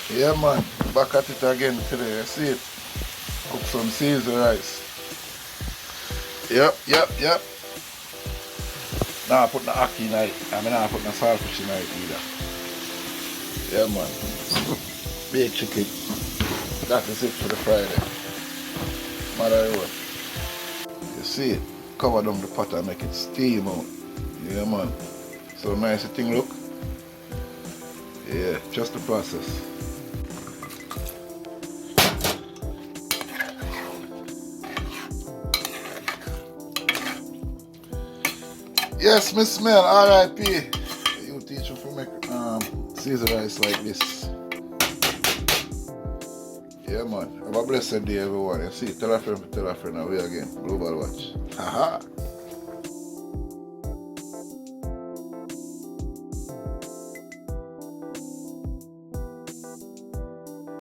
Yeah man, back at it again today. See it? Cook some Caesar rice. Yep. Now I put no ackee in it. I mean I put no saltfish in it either. Yeah man. Baked chicken. That is it for the Friday. Mother what? You see it? Cover down the pot and make it steam out. Yeah man. So nice the thing look. Yeah, just the process. Yes, Miss Smell, R.I.P. You teach me to make Caesar rice like this. Yeah man. Have a blessed day everyone. You see, tell a friend, now we again. Global Watch. Haha.